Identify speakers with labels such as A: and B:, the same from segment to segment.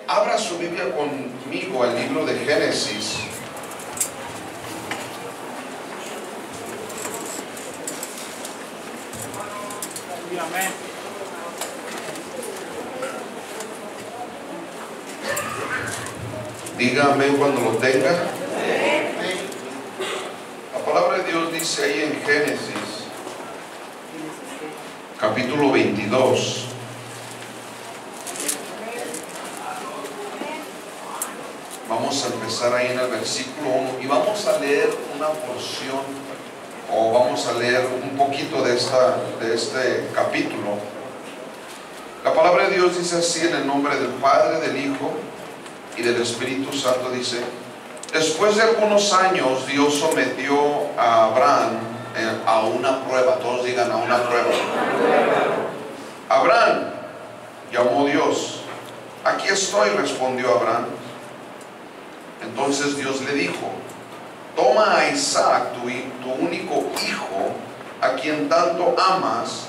A: Abra su Biblia conmigo al libro de Génesis.
B: Amén.
A: Diga amén cuando lo tenga. La palabra de Dios dice ahí en Génesis, capítulo 22. Vamos a empezar ahí en el versículo 1 y vamos a leer una porción, o vamos a leer un poquito de este capítulo. La palabra de Dios dice así, en el nombre del Padre, del Hijo y del Espíritu Santo. Dice: después de algunos años, Dios sometió a Abraham a una prueba. Todos digan: a una prueba. Abraham, llamó Dios. Aquí estoy, respondió Abraham. Entonces Dios le dijo: toma a Isaac, tu único hijo, a quien tanto amas,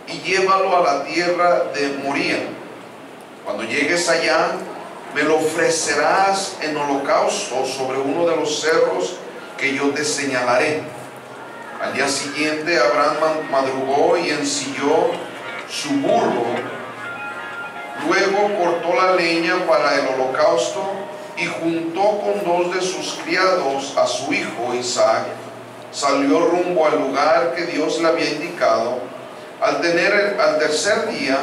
A: y llévalo a la tierra de Moría. Cuando llegues allá, me lo ofrecerás en holocausto sobre uno de los cerros que yo te señalaré. Al día siguiente, Abraham madrugó y ensilló su burro. Luego cortó la leña para el holocausto y juntó con dos de sus criados a su hijo Isaac. Salió rumbo al lugar que Dios le había indicado. Al tercer día,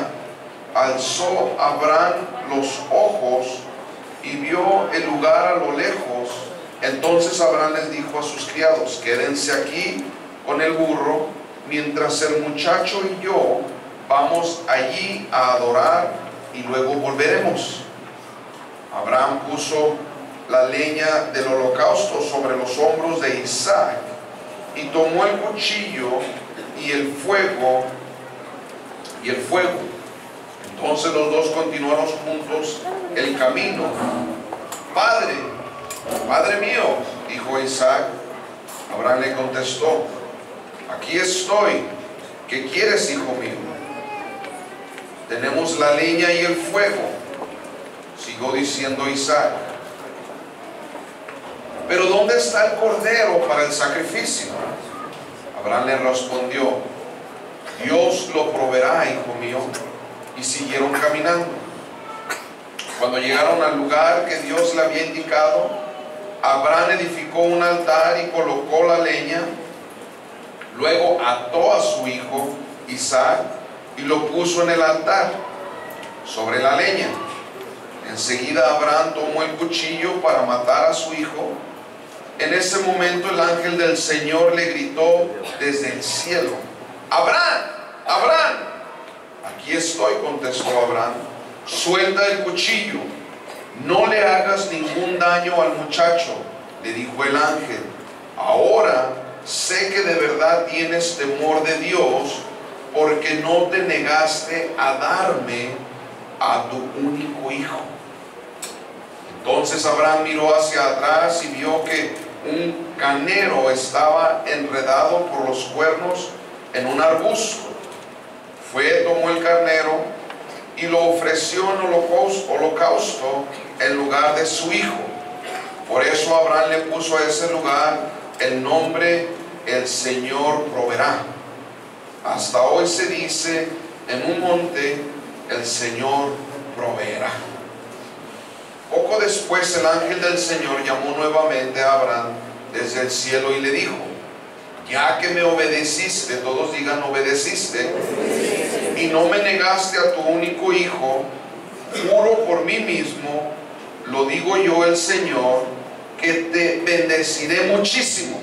A: alzó Abraham los ojos y vio el lugar a lo lejos. Entonces Abraham les dijo a sus criados: quédense aquí con el burro, mientras el muchacho y yo vamos allí a adorar y luego volveremos. Abraham puso la leña del holocausto sobre los hombros de Isaac y tomó el cuchillo y el fuego. Entonces los dos continuaron juntos el camino. Padre mío, dijo Isaac. Abraham le contestó: aquí estoy. ¿Qué quieres, hijo mío? Tenemos la leña y el fuego, siguió diciendo Isaac. Pero ¿dónde está el cordero para el sacrificio? Abraham le respondió: Dios lo proveerá, hijo mío. Y siguieron caminando. Cuando llegaron al lugar que Dios le había indicado, Abraham edificó un altar y colocó la leña. Luego ató a su hijo Isaac y lo puso en el altar sobre la leña. Enseguida Abraham tomó el cuchillo para matar a su hijo. En ese momento el ángel del Señor le gritó desde el cielo: Abraham, Abraham. Aquí estoy, contestó Abraham. Suelta el cuchillo, no le hagas ningún daño al muchacho, le dijo el ángel. Ahora sé que de verdad tienes temor de Dios, porque no te negaste a darme a tu único hijo. Entonces Abraham miró hacia atrás y vio que un carnero estaba enredado por los cuernos en un arbusto. Tomó el carnero y lo ofreció en holocausto en lugar de su hijo. Por eso Abraham le puso a ese lugar el nombre: el Señor proveerá. Hasta hoy se dice: en un monte el Señor proveerá. Poco después el ángel del Señor llamó nuevamente a Abraham desde el cielo y le dijo: ya que me obedeciste, todos digan obedeciste, y no me negaste a tu único hijo, juro por mí mismo, lo digo yo el Señor, que te bendeciré muchísimo.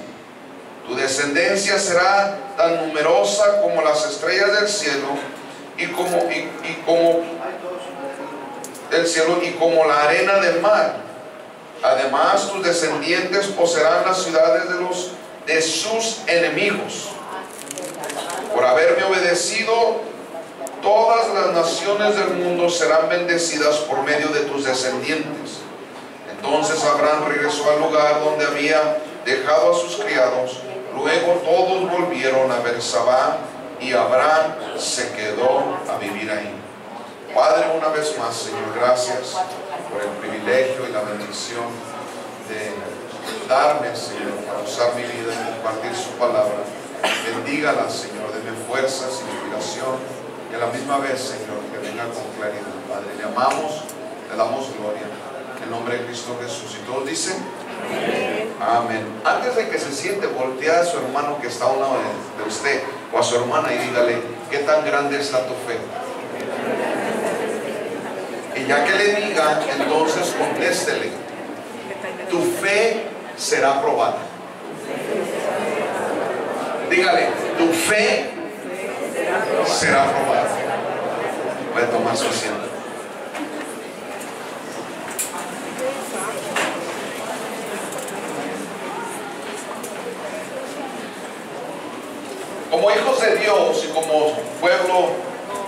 A: Tu descendencia será tan numerosa como las estrellas del cielo y como la arena del mar. Además, tus descendientes poseerán las ciudades de sus enemigos. Por haberme obedecido, todas las naciones del mundo serán bendecidas por medio de tus descendientes. Entonces Abraham regresó al lugar donde había dejado a sus criados. Luego todos volvieron a Bersabá y Abraham se quedó a vivir ahí. Padre, una vez más, Señor, gracias por el privilegio y la bendición de darme, Señor, para usar mi vida y compartir su palabra. Bendígala, Señor, deme fuerzas, inspiración y a la misma vez, Señor, que venga con claridad. Padre, le amamos, le damos gloria en el nombre de Cristo Jesús. Y todos dicen amén. Antes de que se siente, voltea a su hermano que está a un lado de usted o a su hermana y dígale: ¿qué tan grande está tu fe? Y ya que le diga, entonces contéstele: tu fe será probada. Dígale: tu fe será probada. Voy a tomar su asiento. Como hijos de Dios y como pueblo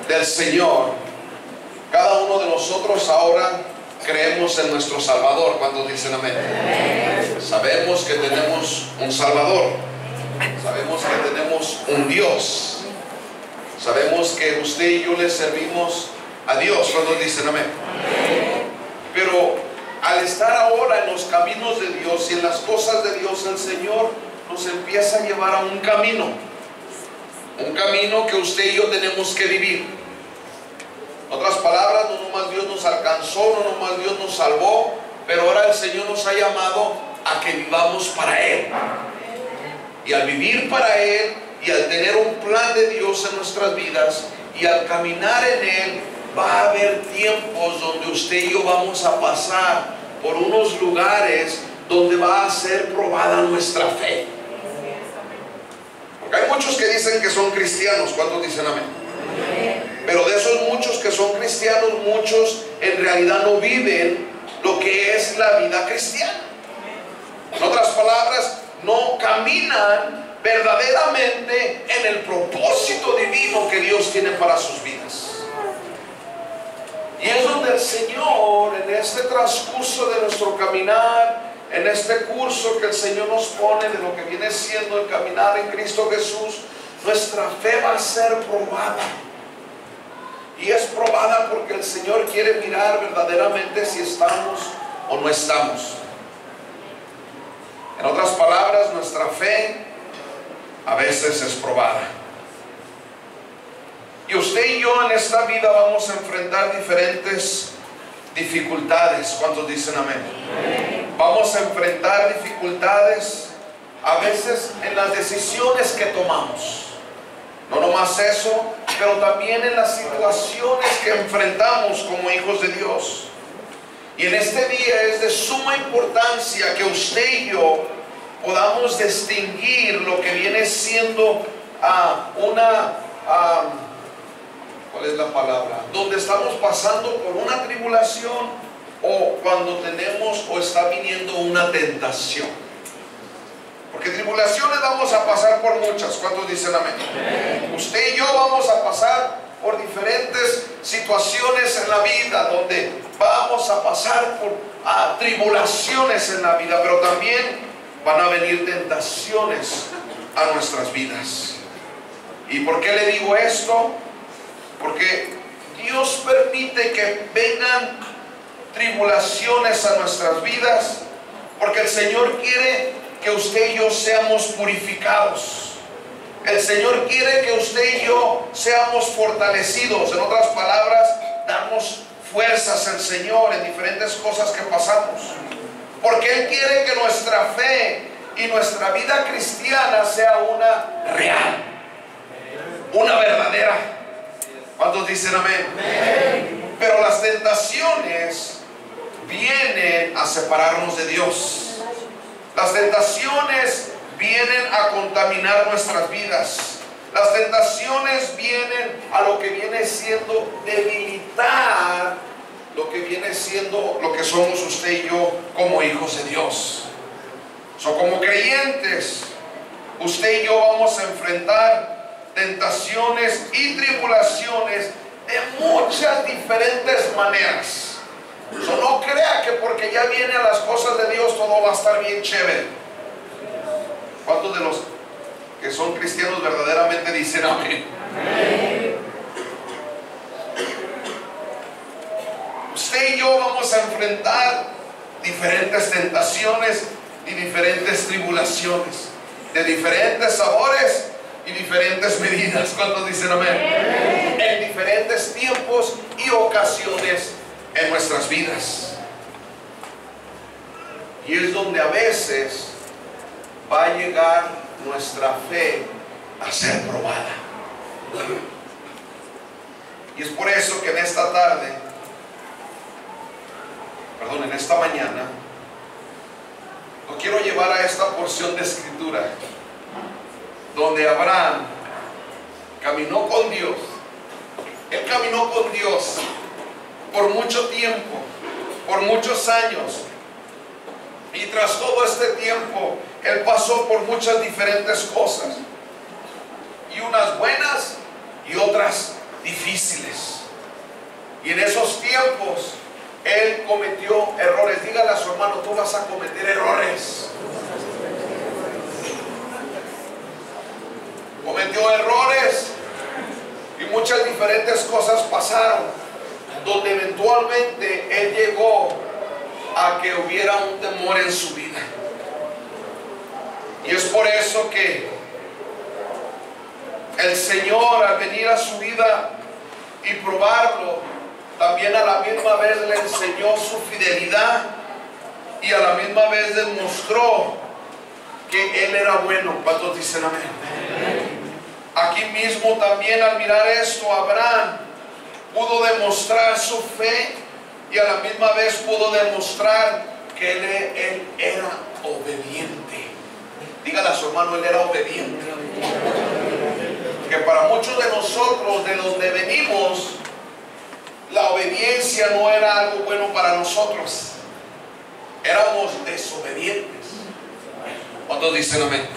A: del Señor, cada uno de nosotros ahora creemos en nuestro Salvador. ¿Cuántos dicen amén? Sabemos que tenemos un Salvador. Sabemos que tenemos un Dios. Sabemos que usted y yo le servimos a Dios. ¿Cuántos dicen amén? Pero al estar ahora en los caminos de Dios y en las cosas de Dios, el Señor nos empieza a llevar a un camino. Un camino que usted y yo tenemos que vivir. En otras palabras, no nomás Dios nos alcanzó, no nomás Dios nos salvó, pero ahora el Señor nos ha llamado a que vivamos para Él. Y al vivir para Él y al tener un plan de Dios en nuestras vidas y al caminar en Él, va a haber tiempos donde usted y yo vamos a pasar por unos lugares donde va a ser probada nuestra fe. Porque hay muchos que dicen que son cristianos. ¿Cuántos dicen amén? Pero de esos muchos que son cristianos, muchos en realidad no viven lo que es la vida cristiana. En otras palabras, no caminan verdaderamente en el propósito divino que Dios tiene para sus vidas. Y es donde el Señor, en este transcurso de nuestro caminar, en este curso que el Señor nos pone de lo que viene siendo el caminar en Cristo Jesús, nuestra fe va a ser probada. Y es probada porque el Señor quiere mirar verdaderamente si estamos o no estamos. En otras palabras, nuestra fe a veces es probada. Y usted y yo en esta vida vamos a enfrentar diferentes dificultades. ¿Cuántos dicen amén? Vamos a enfrentar dificultades a veces en las decisiones que tomamos. No nomás eso, pero también en las situaciones que enfrentamos como hijos de Dios. Y en este día es de suma importancia que usted y yo podamos distinguir lo que viene siendo ¿cuál es la palabra? Donde estamos pasando por una tribulación o cuando tenemos o está viniendo una tentación. Porque tribulaciones vamos a pasar por muchas. ¿Cuántos dicen amén? Usted y yo vamos a pasar por diferentes situaciones en la vida, donde vamos a pasar por tribulaciones en la vida, pero también van a venir tentaciones a nuestras vidas. ¿Y por qué le digo esto? Porque Dios permite que vengan tribulaciones a nuestras vidas, porque el Señor quiere que usted y yo seamos purificados. El Señor quiere que usted y yo seamos fortalecidos. En otras palabras, darnos fuerzas al Señor en diferentes cosas que pasamos. Porque Él quiere que nuestra fe y nuestra vida cristiana sea una real, una verdadera. ¿Cuántos dicen amén? Pero las tentaciones vienen a separarnos de Dios. Las tentaciones vienen a contaminar nuestras vidas. Las tentaciones vienen a lo que viene siendo debilitar lo que viene siendo lo que somos usted y yo como hijos de Dios. Como creyentes, usted y yo vamos a enfrentar tentaciones y tribulaciones de muchas diferentes maneras. No crea que porque ya vienen las cosas de Dios todo va a estar bien chévere. ¿Cuántos de los que son cristianos verdaderamente dicen amén? Usted usted y yo vamos a enfrentar diferentes tentaciones y diferentes tribulaciones, de diferentes sabores y diferentes medidas. ¿Cuántos dicen amén? En diferentes tiempos y ocasiones en nuestras vidas. Y es donde a veces va a llegar nuestra fe a ser probada. Y es por eso que en esta tarde, en esta mañana, lo quiero llevar a esta porción de escritura donde Abraham caminó con Dios. Él caminó con Dios por mucho tiempo, por muchos años, y tras todo este tiempo él pasó por muchas diferentes cosas, y unas buenas y otras difíciles. Y en esos tiempos él cometió errores. Dígale a su hermano: tú vas a cometer errores. Cometió errores y muchas diferentes cosas pasaron, donde eventualmente él llegó a que hubiera un temor en su vida. Y es por eso que el Señor, al venir a su vida y probarlo, también a la misma vez le enseñó su fidelidad y a la misma vez demostró que Él era bueno. ¿Cuántos dicen amén? Aquí mismo también, al mirar esto, Abraham pudo demostrar su fe y a la misma vez pudo demostrar que él era obediente. Dígale a su hermano: él era obediente. Que para muchos de nosotros, de donde venimos, la obediencia no era algo bueno para nosotros. Éramos desobedientes. ¿Cuántos dicen amén?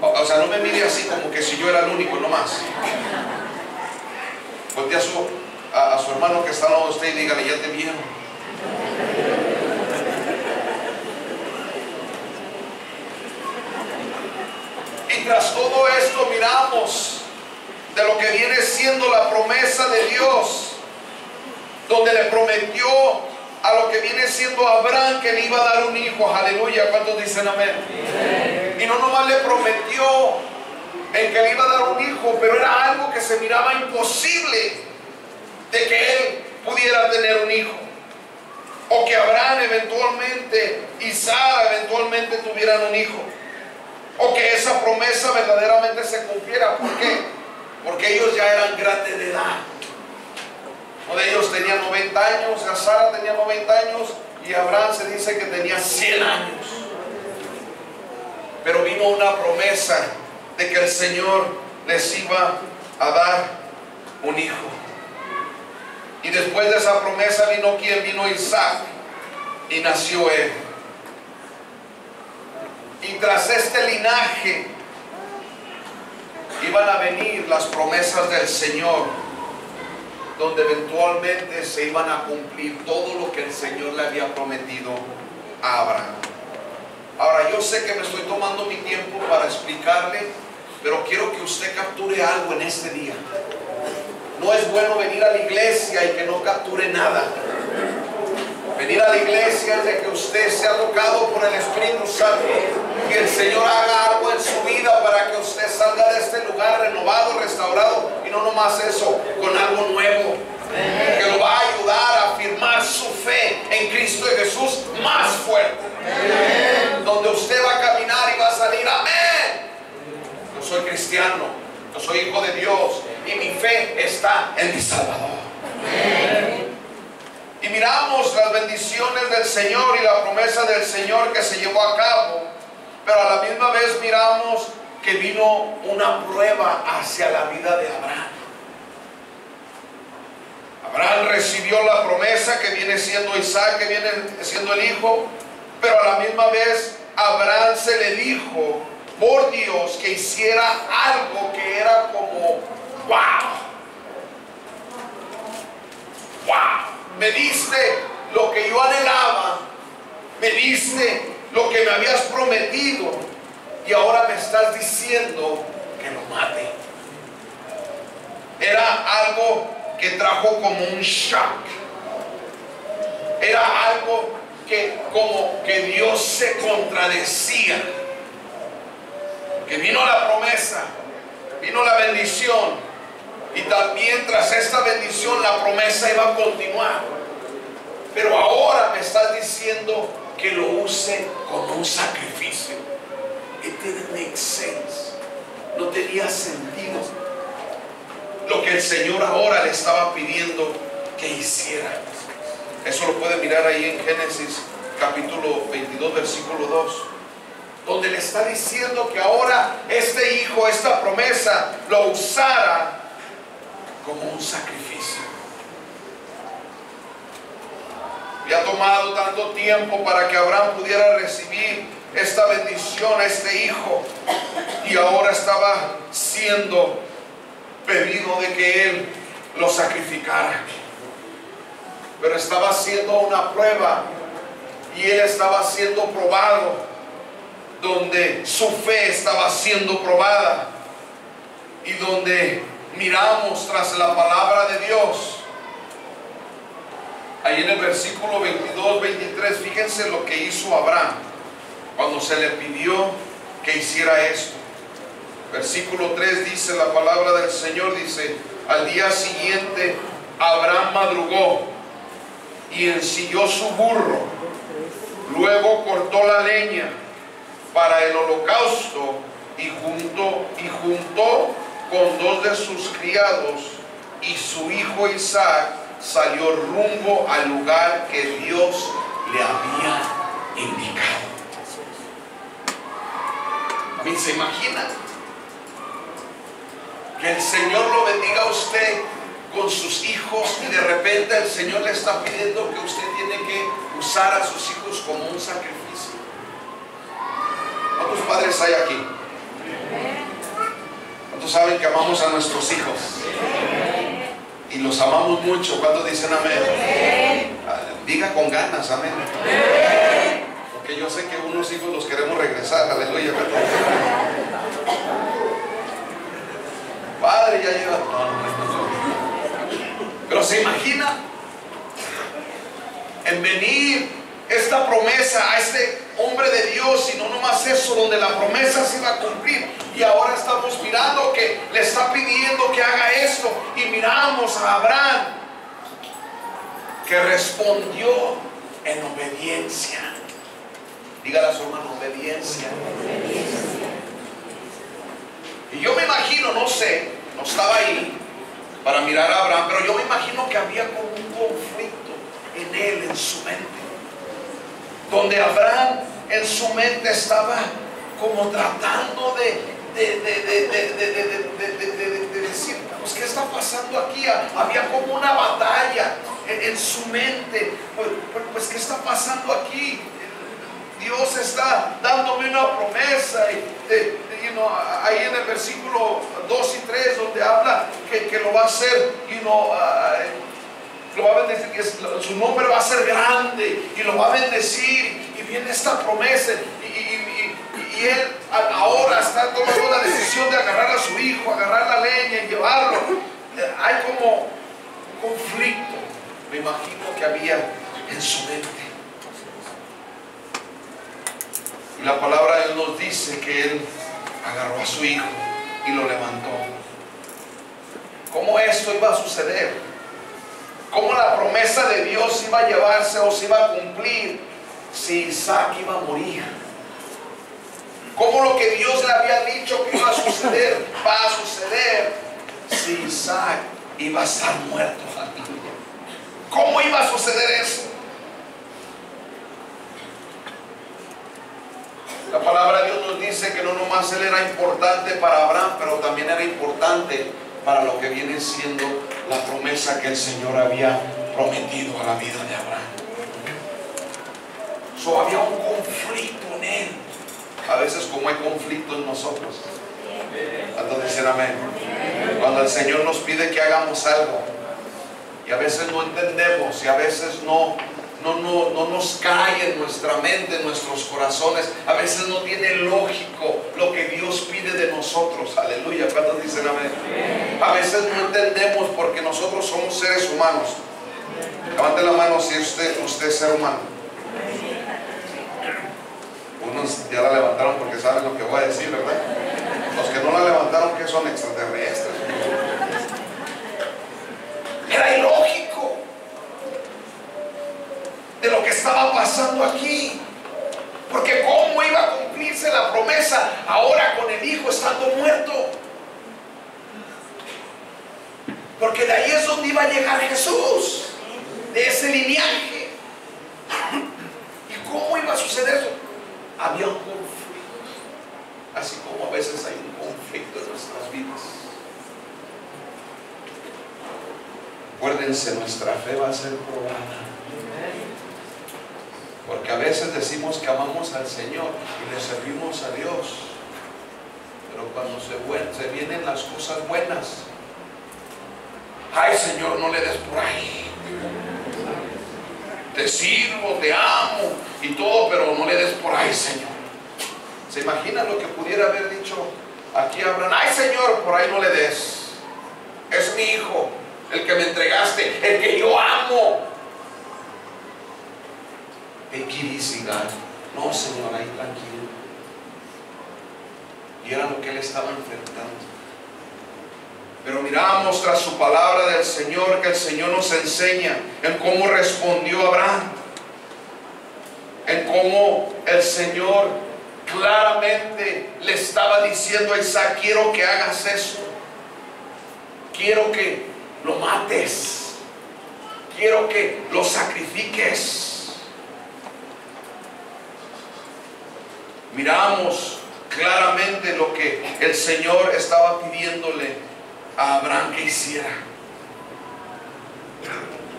A: O sea, no me mire así como que si yo era el único, no más. Voltea a su hermano que está al lado de usted y dígale: ya te vieron. Y tras todo esto miramos de lo que viene siendo la promesa de Dios, donde le prometió a lo que viene siendo Abraham que le iba a dar un hijo. Aleluya. ¿Cuántos dicen amén? Y no nomás le prometió en que le iba a dar un hijo, pero era algo que se miraba imposible de que él pudiera tener un hijo, o que Abraham eventualmente y Sara eventualmente tuvieran un hijo, o que esa promesa verdaderamente se cumpliera. ¿Por qué? Porque ellos ya eran grandes de edad. Uno de ellos tenía 90 años, Sara tenía 90 años y Abraham se dice que tenía 100 años. Pero vino una promesa de que el Señor les iba a dar un hijo. Y después de esa promesa vino ¿quién? Vino Isaac, y nació él. Y tras este linaje iban a venir las promesas del Señor, donde eventualmente se iban a cumplir todo lo que el Señor le había prometido a Abraham. Ahora, yo sé que me estoy tomando mi tiempo para explicarle, pero quiero que usted capture algo en este día. No es bueno venir a la iglesia y que no capture nada. Venir a la iglesia es de que usted sea tocado por el Espíritu Santo, que el Señor haga algo en su vida para que usted salga de este lugar renovado, restaurado, y no nomás eso, con algo nuevo que lo va a ayudar a afirmar su fe en Cristo y Jesús más fuerte. Donde usted va a caminar y va a salir: amén, yo soy cristiano, yo soy hijo de Dios y mi fe está en mi Salvador. Y miramos las bendiciones del Señor y la promesa del Señor que se llevó a cabo, pero a la misma vez miramos que vino una prueba hacia la vida de Abraham. Abraham recibió la promesa que viene siendo Isaac, que viene siendo el hijo, pero a la misma vez Abraham se le dijo por Dios que hiciera algo que era como: wow, me diste lo que yo anhelaba, me diste lo que me habías prometido, y ahora me estás diciendo que lo mate. Era algo que trajo como un shock. Era algo que como que Dios se contradecía. Que vino la promesa, vino la bendición, y también tras esta bendición la promesa iba a continuar. Pero ahora me estás diciendo que lo use como un sacrificio. It didn't make sense. No tenía sentido lo que el Señor ahora le estaba pidiendo que hiciera. Eso lo puede mirar ahí en Génesis capítulo 22 versículo 2, donde le está diciendo que ahora este hijo, esta promesa, lo usara como un sacrificio. Había tomado tanto tiempo para que Abraham pudiera recibir esta bendición a este hijo, y ahora estaba siendo pedido de que él lo sacrificara. Pero estaba haciendo una prueba, y él estaba siendo probado, donde su fe estaba siendo probada, y donde miramos tras la palabra de Dios. Ahí en el versículo 22, 23, fíjense lo que hizo Abraham cuando se le pidió que hiciera esto. Versículo 3 dice la palabra del Señor, dice: al día siguiente Abraham madrugó y ensilló su burro, luego cortó la leña para el holocausto y juntó con 2 de sus criados, y su hijo Isaac salió rumbo al lugar que Dios le había indicado. A mí, ¿se imagina que el Señor lo bendiga a usted con sus hijos, y de repente el Señor le está pidiendo que usted tiene que usar a sus hijos como un sacrificio? ¿Cuántos padres hay aquí? ¿Cuántos saben que amamos a nuestros hijos? Y los amamos mucho. ¿Cuántos dicen amén? Diga con ganas, amén. Porque yo sé que unos hijos los queremos regresar, aleluya. Padre, ya lleva. Pero se imagina en venir esta promesa a este hombre de Dios, y no nomás eso, donde la promesa se iba a cumplir, y ahora estamos mirando que le está pidiendo que haga esto, y miramos a Abraham que respondió en obediencia. Dígale a su hermano: obediencia. Y yo me imagino, no sé, no estaba ahí para mirar a Abraham, pero yo me imagino que había como un conflicto en él, en su mente, donde Abraham en su mente estaba como tratando de decir, pues, ¿qué está pasando aquí? Había como una batalla en su mente. Pues, ¿qué está pasando aquí? Dios está dándome una promesa, ahí en el versículo 2 y 3, donde habla que lo va a hacer, lo va a bendecir, que su nombre va a ser grande y lo va a bendecir, y viene esta promesa, y él ahora está tomando la decisión de agarrar a su hijo, agarrar la leña y llevarlo. Hay como conflicto, me imagino, que había en su mente. Y la palabra de Dios nos dice que él agarró a su hijo y lo levantó. ¿Cómo esto iba a suceder? ¿Cómo la promesa de Dios iba a llevarse o se iba a cumplir si Isaac iba a morir? ¿Cómo lo que Dios le había dicho que iba a suceder va a suceder si Isaac iba a estar muerto? ¿Cómo iba a suceder eso? La palabra de Dios nos dice que no nomás él era importante para Abraham, pero también era importante para lo que viene siendo la promesa que el Señor había prometido a la vida de Abraham. Había un conflicto en él, a veces como hay conflicto en nosotros. ¿Cuántos dicen amén? Cuando el Señor nos pide que hagamos algo, y a veces no entendemos, y a veces no nos cae en nuestra mente, en nuestros corazones, a veces no tiene lógico lo que Dios pide de nosotros, aleluya. ¿Cuántos dicen amén? A veces no entendemos, porque nosotros somos seres humanos, Levante la mano si usted es ser humano. Unos ya la levantaron porque saben lo que voy a decir, ¿verdad? Los que no la levantaron, que son extraterrestres. Era ilógico de lo que estaba pasando aquí. Porque ¿cómo iba a cumplirse la promesa ahora con el hijo estando muerto? Porque de ahí es donde iba a llegar Jesús, de ese linaje. ¿Y cómo iba a suceder eso? Había un conflicto, así como a veces hay un conflicto en nuestras vidas. Acuérdense, nuestra fe va a ser probada. Porque a veces decimos que amamos al Señor y le servimos a Dios, pero cuando se vienen las cosas buenas, ay Señor, no le des por ahí. Te sirvo, te amo y todo, pero no le des por ahí, Señor. ¿Se imagina lo que pudiera haber dicho aquí Abraham? Ay Señor, por ahí no le des. Es mi hijo, el que me entregaste, el que yo amo. No, Señor, ahí tranquilo. Y era lo que él estaba enfrentando. Pero miramos tras su palabra del Señor, que el Señor nos enseña en cómo respondió Abraham, en cómo el Señor claramente le estaba diciendo a Isaac: quiero que hagas eso, quiero que lo mates, quiero que lo sacrifiques. Miramos claramente lo que el Señor estaba pidiéndole a Abraham que hiciera.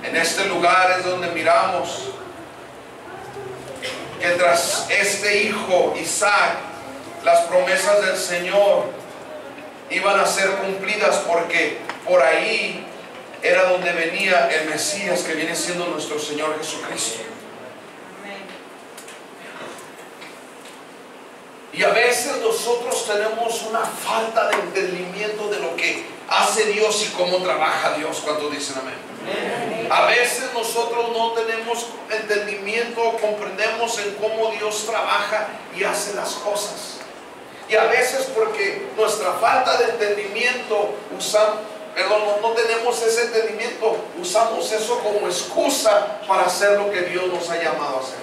A: En este lugar es donde miramos que tras este hijo Isaac, las promesas del Señor iban a ser cumplidas, porque por ahí era donde venía el Mesías, que viene siendo nuestro Señor Jesucristo. Y a veces nosotros tenemos una falta de entendimiento de lo que hace Dios y cómo trabaja Dios. ¿Cuántos dicen amén? A veces nosotros no tenemos entendimiento o comprendemos en cómo Dios trabaja y hace las cosas. Y a veces, porque nuestra falta de entendimiento no tenemos ese entendimiento, usamos eso como excusa para hacer lo que Dios nos ha llamado a hacer.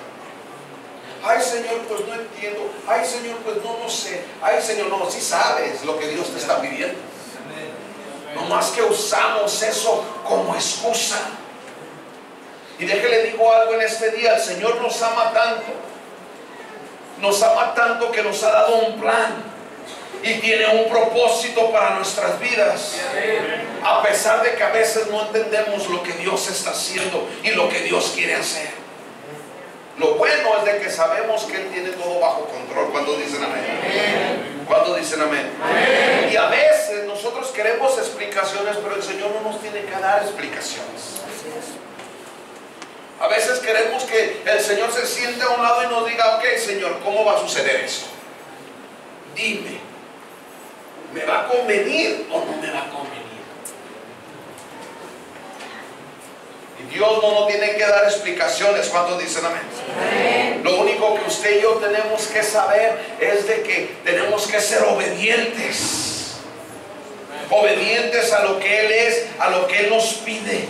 A: Ay Señor, pues no entiendo. Ay Señor, pues no sé. Ay Señor, no, sí sabes lo que Dios te está pidiendo. No más que usamos eso como excusa. Y déjele digo algo en este día: el Señor nos ama tanto. Nos ama tanto que nos ha dado un plan y tiene un propósito para nuestras vidas. A pesar de que a veces no entendemos lo que Dios está haciendo y lo que Dios quiere hacer. Lo bueno es de que sabemos que Él tiene todo bajo control. ¿Cuántos dicen amén? ¿Cuántos dicen amén? Y a veces nosotros queremos explicaciones, pero el Señor no nos tiene que dar explicaciones. A veces queremos que el Señor se siente a un lado y nos diga: ok Señor, ¿cómo va a suceder eso? Dime, ¿me va a convenir o no me va a convenir? Dios no nos tiene que dar explicaciones. ¿Cuántos dicen amén? Lo único que usted y yo tenemos que saber es de que tenemos que ser obedientes. Obedientes a lo que Él es, a lo que Él nos pide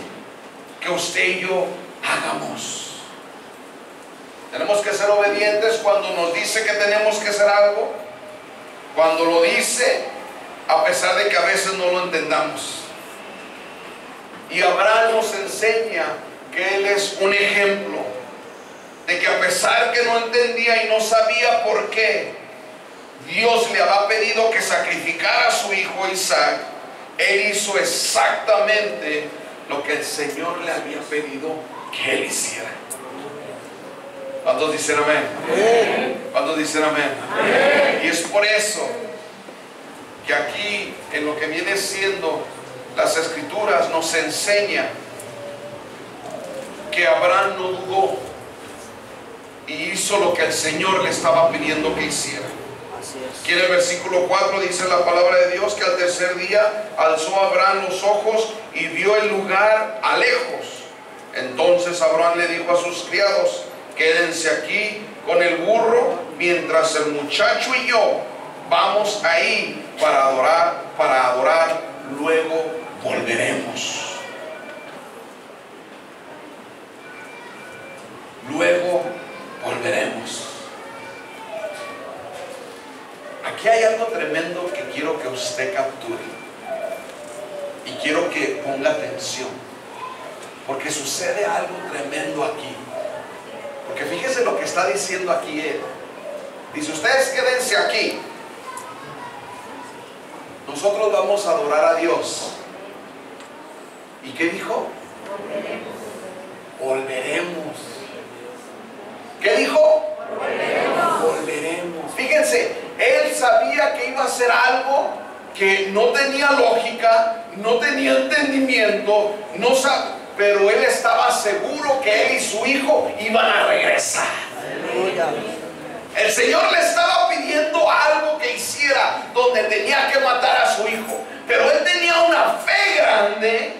A: que usted y yo hagamos. Tenemos que ser obedientes cuando nos dice que tenemos que hacer algo, cuando lo dice, a pesar de que a veces no lo entendamos. Y Abraham nos enseña que él es un ejemplo de que, a pesar que no entendía y no sabía por qué Dios le había pedido que sacrificara a su hijo Isaac, él hizo exactamente lo que el Señor le había pedido que él hiciera. ¿Cuántos dicen amén? ¿Cuántos dicen amén? Y es por eso que aquí, en lo que viene siendo las Escrituras, nos enseña que Abraham no dudó y hizo lo que el Señor le estaba pidiendo que hiciera. Aquí en el versículo 4 dice la palabra de Dios que al tercer día alzó Abraham los ojos y vio el lugar a lejos. Entonces Abraham le dijo a sus criados: quédense aquí con el burro mientras el muchacho y yo vamos ahí para adorar, luego volveremos. Luego volveremos. Aquí hay algo tremendo que quiero que usted capture y quiero que ponga atención, porque sucede algo tremendo aquí. Porque fíjese lo que está diciendo aquí él. Dice: ustedes quédense aquí, nosotros vamos a adorar a Dios. ¿Y qué dijo? Volveremos. ¿Qué dijo? Volveremos. Fíjense, él sabía que iba a hacer algo que no tenía lógica, no tenía entendimiento, pero él estaba seguro que él y su hijo iban a regresar. Aleluya. El Señor le estaba pidiendo algo que hiciera, donde tenía que matar a su hijo, pero él tenía una fe grande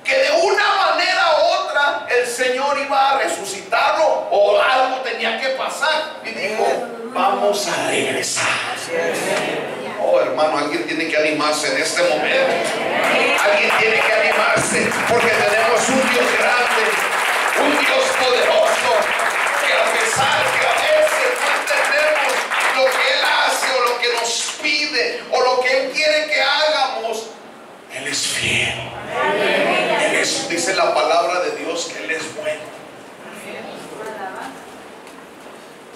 A: que de una manera u otra el Señor iba a resucitarlo, o algo tenía que pasar, y dijo: vamos a regresar. Oh, hermano, alguien tiene que animarse en este momento. Alguien tiene que animarse, porque tenemos un Dios grande, un Dios poderoso, que a pesar que a veces no entendemos lo que Él hace o lo que nos pide o lo que Él quiere que hagamos, Él es fiel. Dice la palabra de Dios que Él es bueno.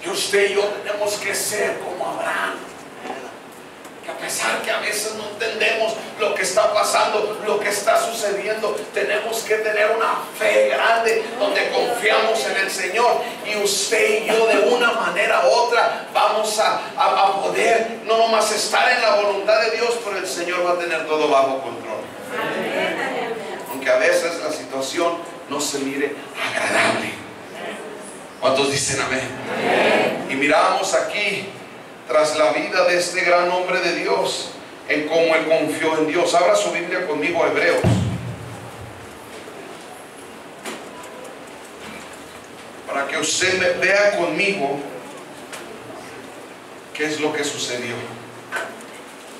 A: Y usted y yo tenemos que ser como Abraham, que a pesar que a veces no entendemos lo que está pasando, lo que está sucediendo, tenemos que tener una fe grande donde confiamos en el Señor. Y usted y yo, de una manera u otra, vamos a poder no nomás estar en la voluntad de Dios, pero el Señor va a tener todo bajo control. Aunque a veces la situación no se mire agradable. ¿Cuántos dicen amén? Y miramos aquí, tras la vida de este gran hombre de Dios, en cómo él confió en Dios. Abra su Biblia conmigo a Hebreos. Para que usted vea conmigo qué es lo que sucedió.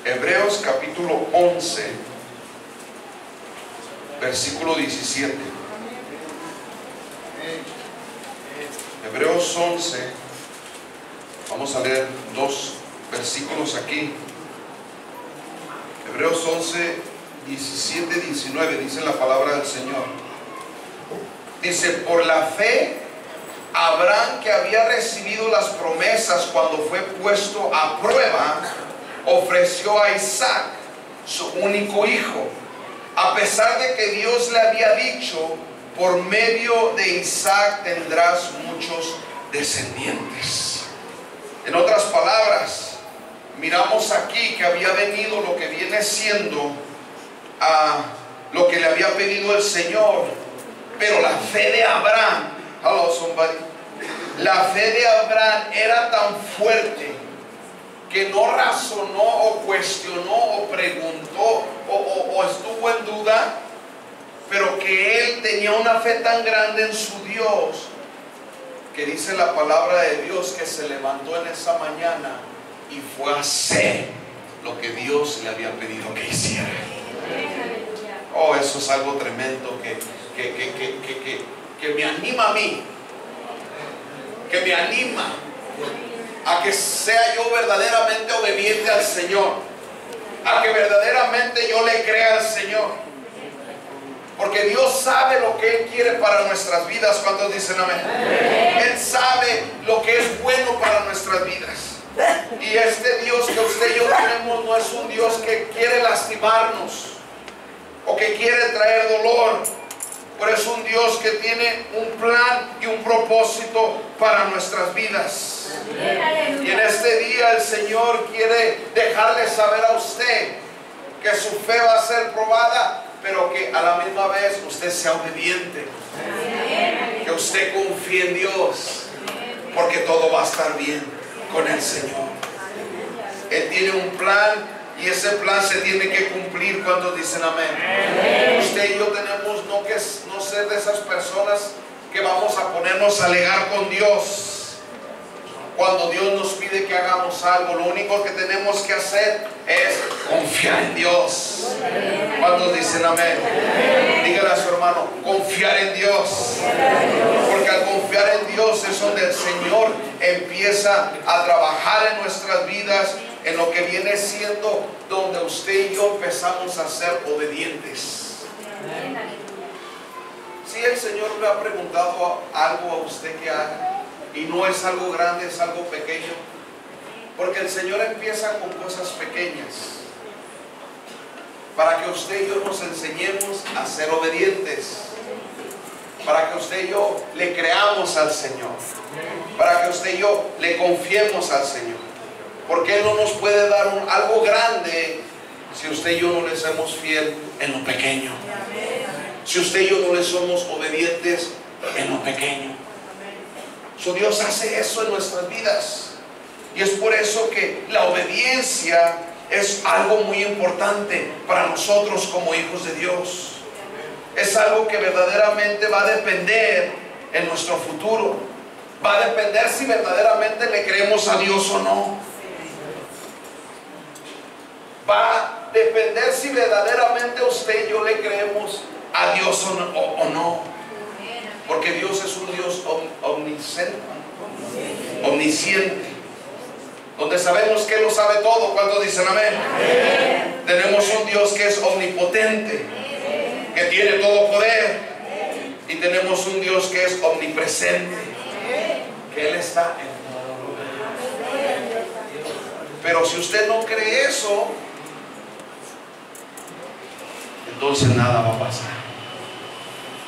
A: Hebreos capítulo 11, versículo 17. Hebreos 11. Vamos a leer dos versículos aquí. Hebreos 11, 17, 19. Dice la palabra del Señor. Dice: por la fe, Abraham, que había recibido las promesas cuando fue puesto a prueba, ofreció a Isaac, su único hijo, a pesar de que Dios le había dicho: por medio de Isaac tendrás muchos descendientes. En otras palabras, miramos aquí que había venido lo que viene siendo lo que le había pedido el Señor. Pero la fe de Abraham, hello somebody, la fe de Abraham era tan fuerte que no razonó o cuestionó o preguntó o estuvo en duda, pero que él tenía una fe tan grande en su Dios, que dice la palabra de Dios que se levantó en esa mañana y fue a hacer lo que Dios le había pedido que hiciera. Oh, eso es algo tremendo que me anima a mí, que me anima a que sea yo verdaderamente obediente al Señor, a que verdaderamente yo le crea al Señor. Porque Dios sabe lo que Él quiere para nuestras vidas. ¿Cuántos dicen amén? Él sabe lo que es bueno para nuestras vidas. Y este Dios que usted y yo tenemos no es un Dios que quiere lastimarnos o que quiere traer dolor, pero es un Dios que tiene un plan y un propósito para nuestras vidas. Y en este día el Señor quiere dejarle saber a usted que su fe va a ser probada, pero que a la misma vez usted sea obediente, que usted confíe en Dios, porque todo va a estar bien con el Señor. Él tiene un plan y ese plan se tiene que cumplir. ¿Cuántos dicen amén? Usted y yo tenemos no ser de esas personas que vamos a ponernos a alegar con Dios. Cuando Dios nos pide que hagamos algo, lo único que tenemos que hacer es confiar en Dios. ¿Cuántos dicen amén? Dígale a su hermano, confiar en Dios. Porque al confiar en Dios es donde el Señor empieza a trabajar en nuestras vidas, en lo que viene siendo donde usted y yo empezamos a ser obedientes. Si el Señor le ha preguntado algo a usted que haga, y no es algo grande, es algo pequeño, porque el Señor empieza con cosas pequeñas para que usted y yo nos enseñemos a ser obedientes, para que usted y yo le creamos al Señor, para que usted y yo le confiemos al Señor, porque Él no nos puede dar algo grande si usted y yo no le somos fiel en lo pequeño, si usted y yo no le somos obedientes en lo pequeño. Dios hace eso en nuestras vidas, y es por eso que la obediencia es algo muy importante para nosotros como hijos de Dios. Es algo que verdaderamente va a depender en nuestro futuro, va a depender si verdaderamente le creemos a Dios o no, va a depender si verdaderamente usted y yo le creemos a Dios o no. Porque Dios es un Dios omnisciente, donde sabemos que Él lo sabe todo. ¿Cuántos dicen amén? Amén. Tenemos un Dios que es omnipotente, que tiene todo poder, y tenemos un Dios que es omnipresente, que Él está en todo lugar. Pero si usted no cree eso, entonces nada va a pasar.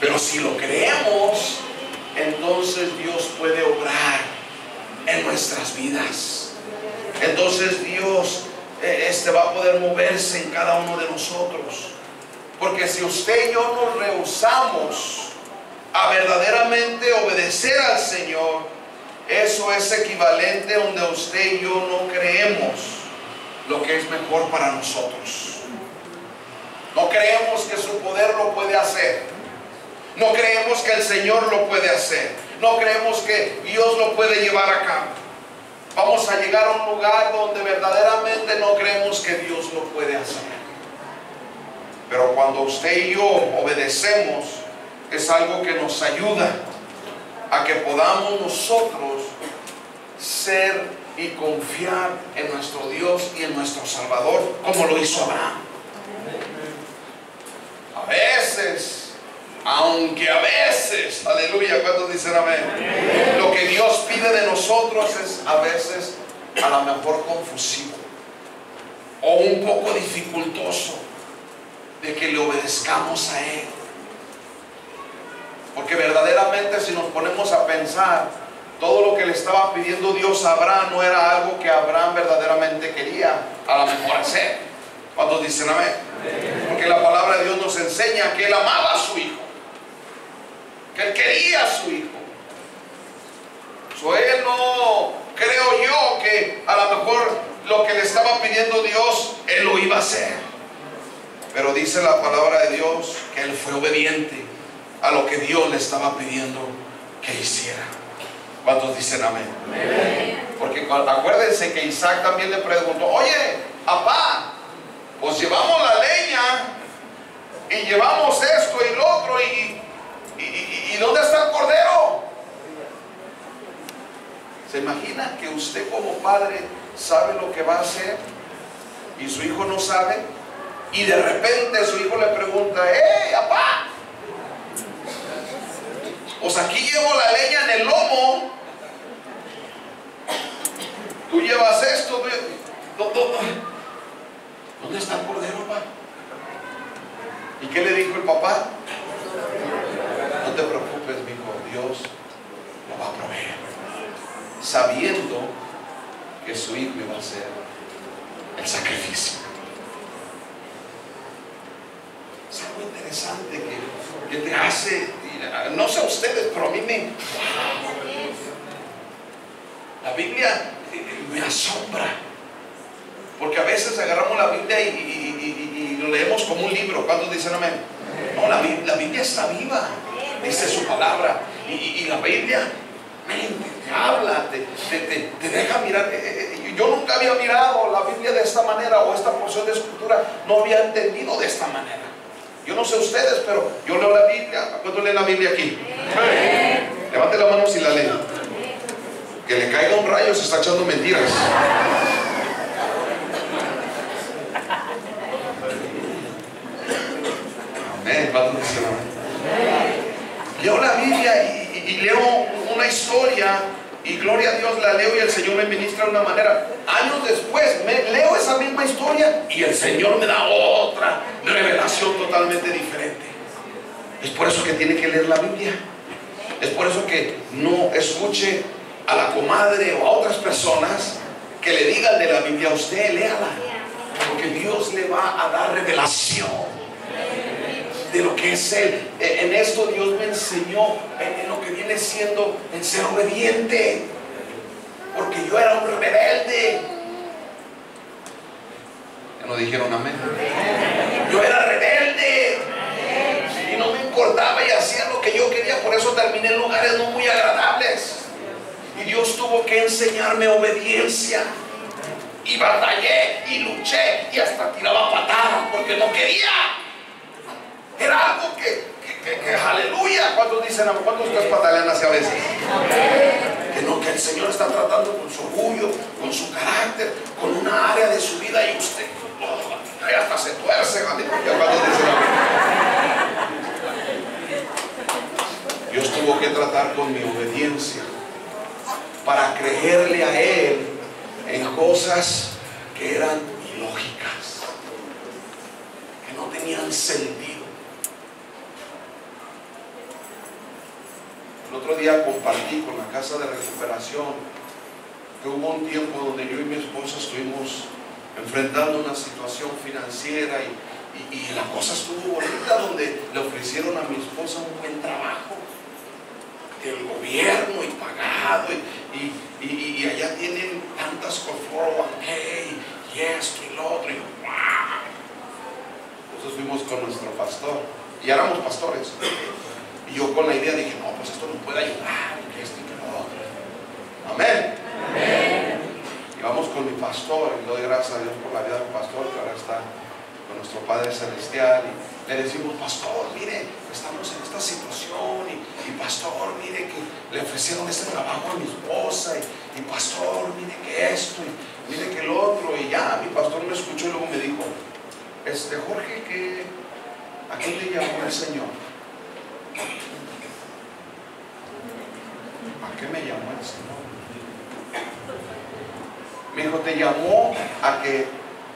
A: Pero si lo creemos, entonces Dios puede obrar en nuestras vidas. Entonces Dios va a poder moverse en cada uno de nosotros. Porque si usted y yo nos rehusamos a verdaderamente obedecer al Señor, eso es equivalente donde usted y yo no creemos lo que es mejor para nosotros. No creemos que su poder lo puede hacer. No creemos que el Señor lo puede hacer. No creemos que Dios lo puede llevar a cabo. Vamos a llegar a un lugar donde verdaderamente no creemos que Dios lo puede hacer. Pero cuando usted y yo obedecemos, es algo que nos ayuda a que podamos nosotros ser y confiar en nuestro Dios y en nuestro Salvador, como lo hizo Abraham. A veces, aunque a veces, aleluya, ¿cuántos dicen amén? Lo que Dios pide de nosotros es a veces a lo mejor confusivo o un poco dificultoso de que le obedezcamos a Él. Porque verdaderamente, si nos ponemos a pensar, todo lo que le estaba pidiendo Dios a Abraham no era algo que Abraham verdaderamente quería a lo mejor hacer. ¿Cuántos dicen amén? Porque la palabra de Dios nos enseña que Él amaba a su hijo, que Él quería a su hijo. Él no, creo yo, que a lo mejor lo que le estaba pidiendo Dios, Él lo iba a hacer. Pero dice la palabra de Dios que Él fue obediente a lo que Dios le estaba pidiendo que hiciera. ¿Cuántos dicen amén? Porque acuérdense que Isaac también le preguntó: oye, papá, pues llevamos la leña y llevamos esto y lo otro, ¿y dónde está el cordero? ¿Se imagina que usted como padre sabe lo que va a hacer y su hijo no sabe? Y de repente su hijo le pregunta: ¡hey, papá! Pues aquí llevo la leña en el lomo, tú llevas esto. ¿Dónde está el cordero, papá? ¿Y qué le dijo el papá? No te preocupes, mi hijo, Dios lo va a proveer, sabiendo que su hijo iba a hacer el sacrificio. Es algo interesante que te hace, no sé a ustedes, pero a mí la Biblia me asombra, porque a veces agarramos la Biblia y lo leemos como un libro. ¿Cuántos dicen amén? No, la Biblia está viva, dice su palabra. Y la Biblia te habla, te deja mirar. Yo nunca había mirado la Biblia de esta manera, o esta porción de escritura no había entendido de esta manera. Yo no sé ustedes, pero yo leo la Biblia. ¿Cuánto leen la Biblia aquí? Levante la mano si la leen. Que le caiga un rayo, se está echando mentiras. Amén. Leo la Biblia y leo una historia, y gloria a Dios, la leo y el Señor me ministra de una manera. Años después leo esa misma historia y el Señor me da otra revelación totalmente diferente. Es por eso que tiene que leer la Biblia. Es por eso que no escuche a la comadre o a otras personas que le digan de la Biblia. Usted léala, porque Dios le va a dar revelación de lo que es Él. En esto Dios me enseñó en lo que viene siendo en ser obediente, porque yo era un rebelde. Ya no dijeron amén. Yo era rebelde y no me importaba y hacía lo que yo quería. Por eso terminé en lugares no muy agradables, y Dios tuvo que enseñarme obediencia. Y batallé y luché y hasta tiraba patadas porque no quería. Era algo que aleluya. ¿Cuántos dicen amén? ¿Cuántos ustedes patalean hacia a veces? Que el Señor está tratando con su orgullo, con su carácter, con una área de su vida, y usted hasta se tuerce. Aleluya. ¿Cuántos dicen amén? Dios tuvo que tratar con mi obediencia para creerle a Él en cosas que eran ilógicas, que no tenían sentido. El otro día compartí con la Casa de Recuperación que hubo un tiempo donde yo y mi esposa estuvimos enfrentando una situación financiera, y la cosa estuvo bonita, donde le ofrecieron a mi esposa un buen trabajo del gobierno y pagado, y allá tienen tantas con 401k y esto y lo otro, y wow. Entonces fuimos con nuestro pastor, y éramos pastores, y yo con la idea dije, no, pues esto nos puede ayudar, y que esto y que lo otro. Amén. Amén. Y vamos con mi pastor, y doy gracias a Dios por la vida del pastor, que ahora está con nuestro Padre Celestial, y le decimos, pastor, mire, estamos en esta situación, y pastor, mire que le ofrecieron este trabajo a mi esposa, y pastor, mire que esto, y mire que el otro. Y ya mi pastor me escuchó y luego me dijo, Jorge, ¿a quién le llamó el Señor? ¿A qué me llamó el Señor? Me dijo, ¿te llamó a que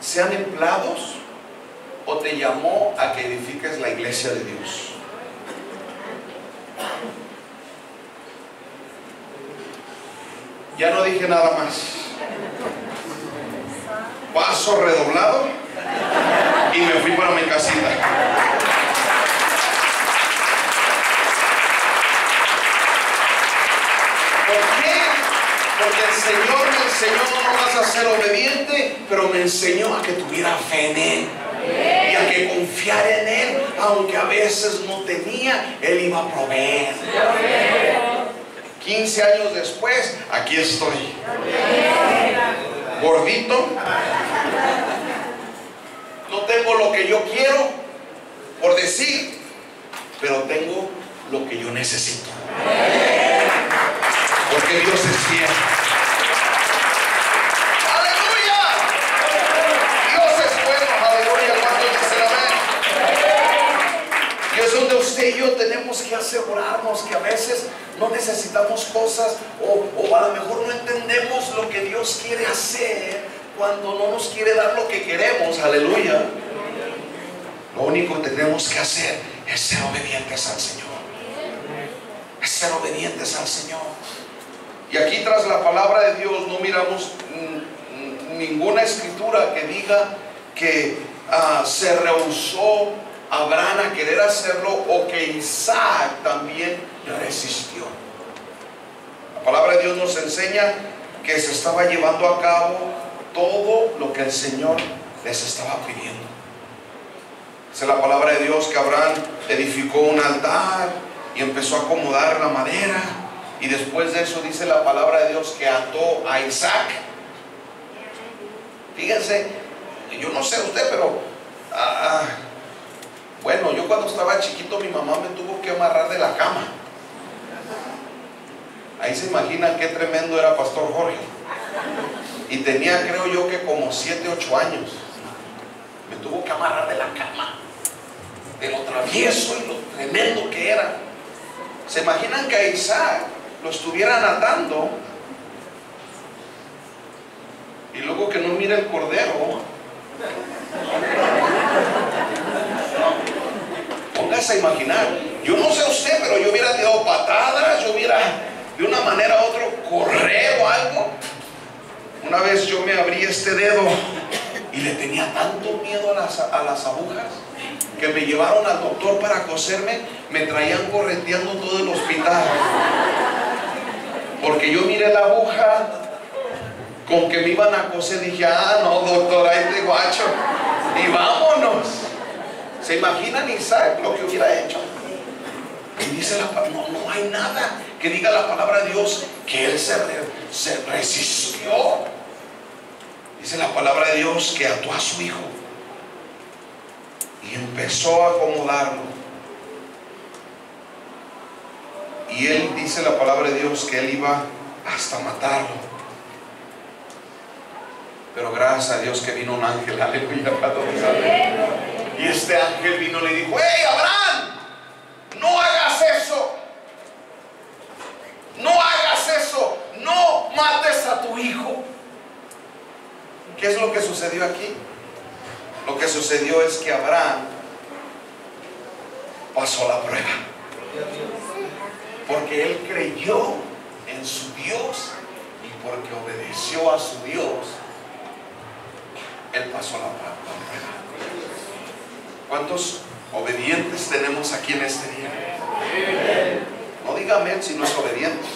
A: sean empleados o te llamó a que edifiques la iglesia de Dios? Ya no dije nada más. Paso redoblado y me fui para mi casita. ¿Por qué? Porque el Señor me enseñó no nomás a ser obediente, pero me enseñó a que tuviera fe en Él y a que confiara en Él, aunque a veces no tenía, Él iba a proveer. 15 años después, aquí estoy, gordito, no tengo lo que yo quiero, por decir, pero tengo lo que yo necesito, porque Dios es fiel. ¡Aleluya! Dios es bueno, aleluya. ¿Cuántos dicen amén? Y es donde usted y yo tenemos que asegurarnos que a veces no necesitamos cosas, o a lo mejor no entendemos lo que Dios quiere hacer cuando no nos quiere dar lo que queremos. Aleluya. Lo único que tenemos que hacer es ser obedientes al Señor. Es ser obedientes al Señor. Y aquí tras la palabra de Dios no miramos ninguna escritura que diga que se rehusó Abraham a querer hacerlo, o que Isaac también resistió. La palabra de Dios nos enseña que se estaba llevando a cabo todo lo que el Señor les estaba pidiendo. Dice la palabra de Dios que Abraham edificó un altar y empezó a acomodar la madera. Y después de eso dice la palabra de Dios que ató a Isaac. Fíjense, yo no sé usted, pero bueno, yo cuando estaba chiquito mi mamá me tuvo que amarrar de la cama. Ahí se imagina qué tremendo era Pastor Jorge. Y tenía, creo yo, que como 7, 8 años. Me tuvo que amarrar de la cama, de lo travieso y lo tremendo que era. ¿Se imaginan que a Isaac lo estuvieran atando y luego que no mire el cordero? Póngase a imaginar. Yo no sé usted, pero yo hubiera tirado patadas, yo hubiera de una manera u otra correr o algo. Una vez yo me abrí este dedo y le tenía tanto miedo a las agujas que me llevaron al doctor para coserme. Me traían correteando todo el hospital porque yo miré la aguja con que me iban a coser. Dije, no doctor, ahí te guacho y vámonos. ¿Se imaginan Isaac lo que hubiera hecho? Y dice no hay nada que diga la palabra de Dios que él se resistió. Dice la palabra de Dios que ató a su hijo y empezó a acomodarlo. Y él, dice la palabra de Dios, que él iba hasta matarlo. Pero gracias a Dios que vino un ángel, aleluya, y este ángel vino y le dijo: ¡Hey, Abraham! No hagas eso. No hagas eso. No mates a tu hijo. ¿Qué es lo que sucedió aquí? Lo que sucedió es que Abraham pasó la prueba, porque él creyó en su Dios y porque obedeció a su Dios, él pasó la prueba. ¿Cuántos obedientes tenemos aquí en este día? No diga amén si no es obediente,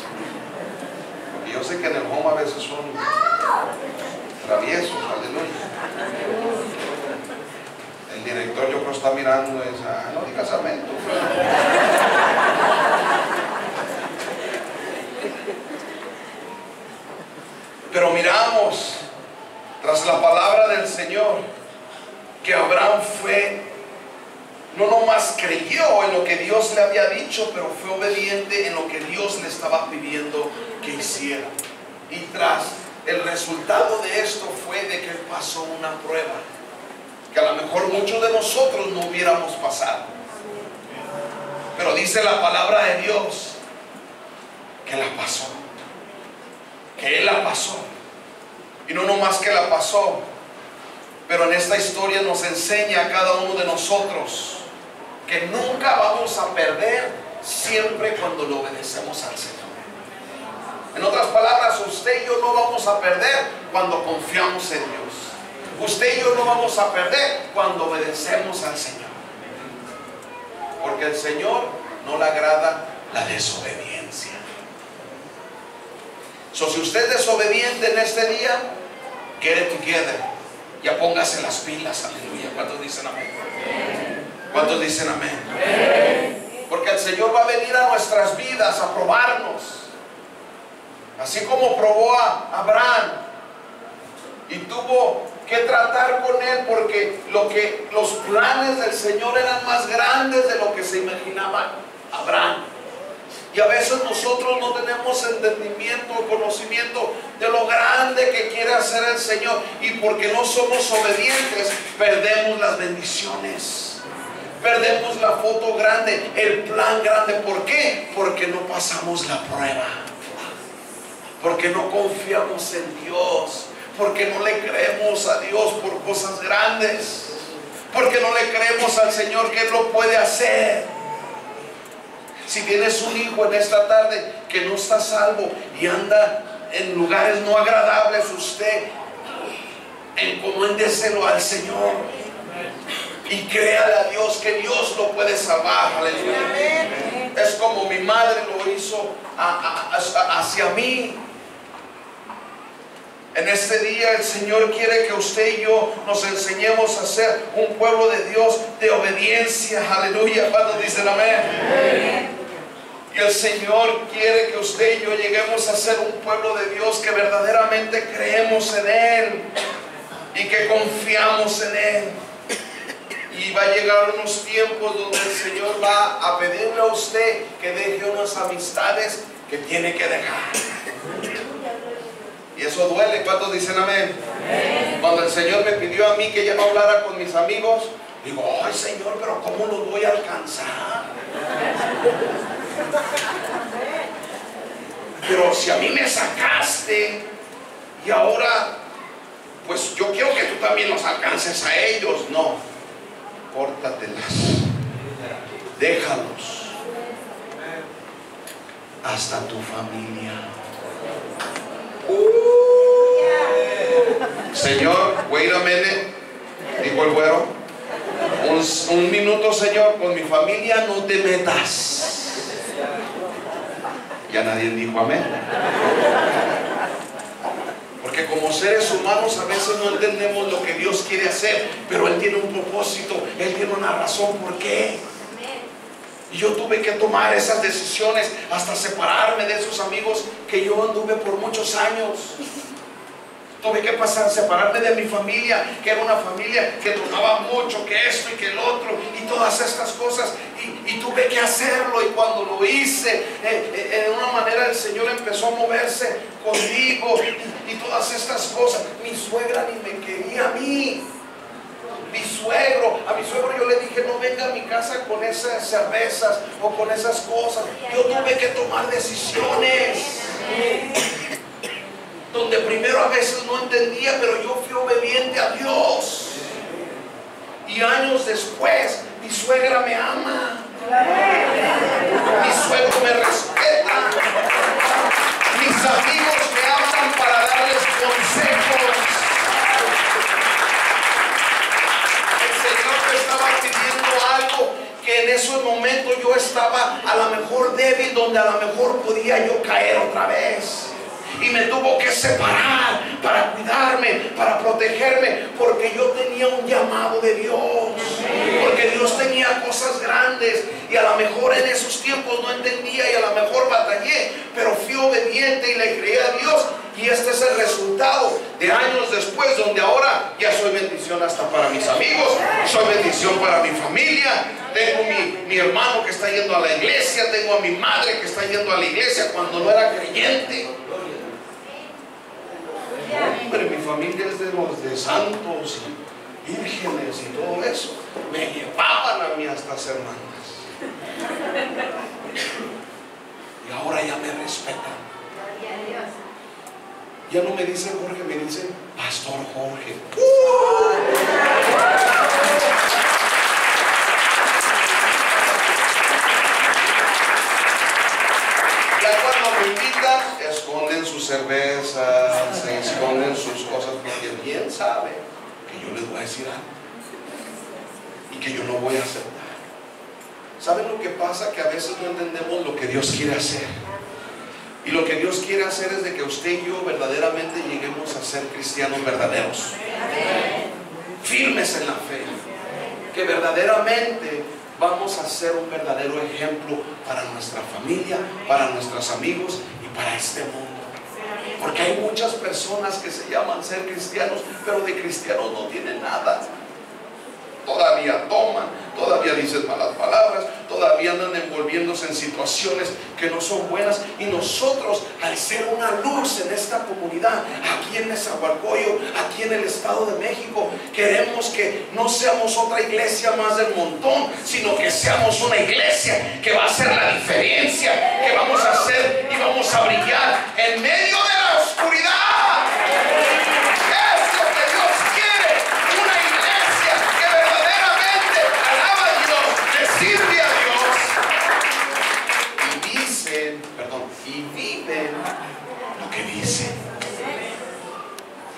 A: porque yo sé que en el home a veces son traviesos, aleluya. El director yo creo está mirando y dice: no digas amén tú. Pero miramos tras la palabra del Señor que Abraham no nomás creyó en lo que Dios le había dicho, pero fue obediente en lo que Dios le estaba pidiendo que hiciera. Y tras el resultado de esto fue de que él pasó una prueba que a lo mejor muchos de nosotros no hubiéramos pasado. Pero dice la palabra de Dios que la pasó, que él la pasó. Y no nomás que la pasó, pero en esta historia nos enseña a cada uno de nosotros que nunca vamos a perder siempre cuando le obedecemos al Señor. En otras palabras, usted y yo no vamos a perder cuando confiamos en Dios. Usted y yo no vamos a perder cuando obedecemos al Señor, porque al Señor no le agrada la desobediencia. Si usted es desobediente en este día, get it together. Ya póngase las pilas, aleluya. ¿Cuántos dicen amén? ¿Cuántos dicen amén? Porque el Señor va a venir a nuestras vidas a probarnos, así como probó a Abraham y tuvo que tratar con él, porque los planes del Señor eran más grandes de lo que se imaginaba Abraham. Y a veces nosotros no tenemos entendimiento o conocimiento de lo grande que quiere hacer el Señor, y porque no somos obedientes perdemos las bendiciones, perdemos la foto grande, el plan grande. ¿Por qué? Porque no pasamos la prueba, porque no confiamos en Dios, porque no le creemos a Dios por cosas grandes, porque no le creemos al Señor que Él lo puede hacer. Si tienes un hijo en esta tarde que no está salvo y anda en lugares no agradables, usted encoméndeselo al Señor y créale a Dios que Dios lo puede salvar. Aleluya. Es como mi madre lo hizo hacia mí. En este día el Señor quiere que usted y yo nos enseñemos a ser un pueblo de Dios de obediencia. Aleluya. ¿Cuántos dicen amén? Amén. Y el Señor quiere que usted y yo lleguemos a ser un pueblo de Dios que verdaderamente creemos en Él y que confiamos en Él. Y va a llegar unos tiempos donde el Señor va a pedirle a usted que deje unas amistades que tiene que dejar. Y eso duele. ¿Cuántos dicen amén? Amén. Cuando el Señor me pidió a mí que ya no hablara con mis amigos, digo, ay Señor, pero ¿cómo los voy a alcanzar? Pero si a mí me sacaste y ahora pues yo quiero que tú también los alcances a ellos. No, córtatelas, déjalos. Hasta tu familia. Señor, wait a minute, dijo el güero. Un minuto, Señor, con mi familia no te metas. Ya nadie dijo amén. Porque como seres humanos a veces no entendemos lo que Dios quiere hacer, pero Él tiene un propósito, Él tiene una razón por qué. Y yo tuve que tomar esas decisiones, hasta separarme de esos amigos que yo anduve por muchos años. Tuve que separarme de mi familia, que era una familia que tomaba mucho, que esto y que el otro, y todas estas cosas. Y tuve que hacerlo, y cuando lo hice, de una manera el Señor empezó a moverse conmigo, y todas estas cosas. Mi suegra ni me quería a mí. A mi suegro yo le dije, no venga a mi casa con esas cervezas o con esas cosas. Yo tuve que tomar decisiones donde primero a veces no entendía, pero yo fui obediente a Dios. Y años después, mi suegra me ama, mi suegro me respeta, mis amigos me hablan para darles consejos. Estaba pidiendo algo que en esos momentos yo estaba a lo mejor débil, donde a lo mejor podía yo caer otra vez, y me tuvo que separar para cuidarme, para protegerme, porque yo tenía un llamado de Dios, porque Dios tenía cosas grandes, y a lo mejor en esos tiempos no entendía y a lo mejor batallé, pero fui obediente y le creí a Dios. Y este es el resultado de años después, donde ahora ya soy bendición hasta para mis amigos, soy bendición para mi familia. Tengo mi hermano que está yendo a la iglesia, tengo a mi madre que está yendo a la iglesia cuando no era creyente. Hombre, mi familia es de los de santos y vírgenes y todo eso. Me llevaban a mí hasta ser hermanas. Y ahora ya me respetan. Ya no me dicen Jorge, me dicen Pastor Jorge. Ya cuando me invitan, esconden sus cervezas, se esconden sus cosas, porque bien sabe que yo les voy a decir algo y que yo no voy a aceptar. ¿Saben lo que pasa? Que a veces no entendemos lo que Dios quiere hacer. Y lo que Dios quiere hacer es de que usted y yo verdaderamente lleguemos a ser cristianos verdaderos, firmes en la fe, que verdaderamente vamos a ser un verdadero ejemplo para nuestra familia, para nuestros amigos y para este mundo. Porque hay muchas personas que se llaman ser cristianos, pero de cristianos no tienen nada. Todavía toman, todavía dicen malas palabras, todavía andan envolviéndose en situaciones que no son buenas. Y nosotros, al ser una luz en esta comunidad, aquí en Nezahualcóyotl, aquí en el Estado de México, queremos que no seamos otra iglesia más del montón, sino que seamos una iglesia que va a hacer la diferencia, que vamos a hacer y vamos a brillar en medio de la oscuridad.